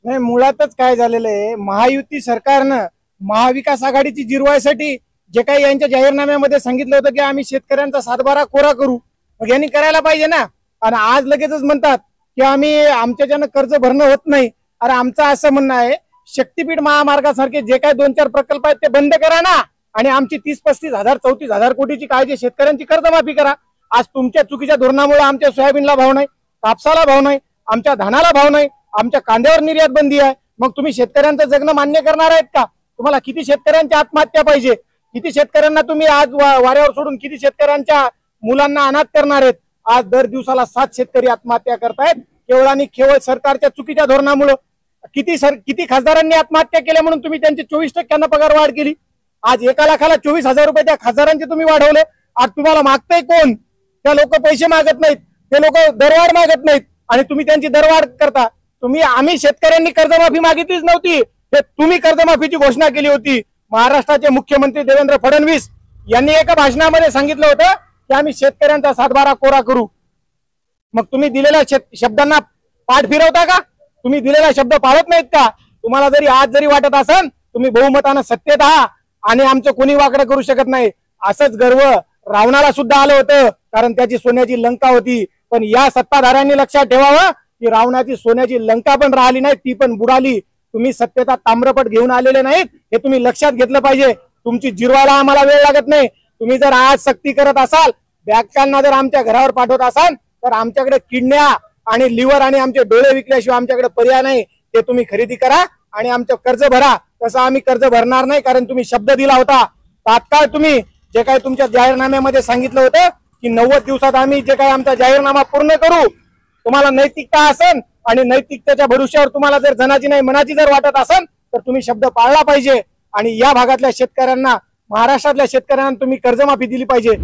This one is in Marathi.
नाही, मुळातच काय झालेलं आहे, महायुती सरकारनं महाविकास आघाडीची जिरवायसाठी जे काही यांच्या जाहीरनाम्यामध्ये सांगितलं होतं की आम्ही शेतकऱ्यांचा सातबारा कोरा करू, मग यांनी करायला पाहिजे ना. आणि आज लगेचच म्हणतात की आम्ही आमच्याच्यानं कर्ज भरणं होत नाही. अरे आमचं असं म्हणणं आहे, शक्तीपीठ महामार्गासारखे जे काही 2-4 प्रकल्प आहेत ते बंद करा ना, आणि आमची 30-35 हजार 34,000 कोटीची काळजी शेतकऱ्यांची कर्जमाफी करा. आज तुमच्या चुकीच्या धोरणामुळे आमच्या सोयाबीनला भाव नाही, कापसाला भाव नाही, आमच्या धानाला भाव नाही, आमच्या कांद्यावर निर्यात बंदी आहे. मग तुम्ही शेतकऱ्यांचं जगणं मान्य करणार आहेत का? तुम्हाला किती शेतकऱ्यांची आत्महत्या पाहिजे? किती शेतकऱ्यांना तुम्ही आज वाऱ्यावर सोडून किती शेतकऱ्यांच्या मुलांना अनाथ करणार आहेत? आज दर दिवसाला 7 शेतकरी आत्महत्या करतायत केवळ आणि केवळ सरकारच्या चुकीच्या धोरणामुळे. किती खासदारांनी आत्महत्या केल्या म्हणून तुम्ही त्यांची 24% पगार वाढ केली. आज 1 लाखाला 24,000 रुपये त्या खासदारांचे तुम्ही वाढवले. आज तुम्हाला मागताय कोण? त्या लोक पैसे मागत नाहीत, ते लोक दरवाढ मागत नाहीत आणि तुम्ही त्यांची दरवाढ करता. आम्ही शेतकऱ्यांनी कर्जमाफी मागितलीच नव्हती, ते तुम्ही कर्जमाफीची घोषणा केली होती. महाराष्ट्राचे मुख्यमंत्री देवेंद्र फडणवीस यांनी एका भाषणामध्ये सांगितलं होतं की आम्ही शेतकऱ्यांचा सातबारा कोरा करू. मग तुम्ही दिलेल्या शब्दांना पाठ फिरवता का? तुम्ही दिलेला शब्द पाळत नाहीत का? तुम्हाला जरी आज जरी वाटत असेल तुम्ही बहुमतानं सत्तेत आहात आणि आमचं कोणी वाकडं करू शकत नाही, असंच गर्व रावणाला सुद्धा आलं होतं, कारण त्याची सोन्याची लंका होती. पण या सत्ताधाऱ्यांनी लक्षात ठेवावं की रावणाची सोन्याची लंका पण राहिली नाही, ती पण बुडाली. तुम्ही सत्तेचा ताम्रपट घेऊन आलेले नाहीत, हे तुम्ही लक्षात घेतलं पाहिजे. तुमची जिरवायला आम्हाला वेळ लागत नाही. तुम्ही जर आज सक्ती करत असाल, बॅगकांना जर आमच्या घरावर पाठवत असाल, तर आमच्याकडे किडन्या आणि लिव्हर आणि आमचे डोळे विकल्याशिवाय आमच्याकडे पर्याय नाही. ते तुम्ही खरेदी करा आणि आमचं कर्ज भरा. तसं आम्ही कर्ज भरणार नाही, कारण तुम्ही शब्द दिला होता. तात्काळ तुम्ही जे काही तुमच्या जाहीरनाम्यामध्ये सांगितलं होतं की 90 दिवसात आम्ही जे काही आमचा जाहीरनामा पूर्ण करू. तुम्हाला नैतिकता असेल आणि नैतिकतेच्या भरोश्यावर तुम्हाला जर जनाची नाही मनाची जर वाटत असेल तर तुम्ही शब्द पाळला पाहिजे. आणि या भागातल्या शेतकऱ्यांना, महाराष्ट्रातल्या शेतकऱ्यांना तुम्ही कर्जमाफी दिली पाहिजे.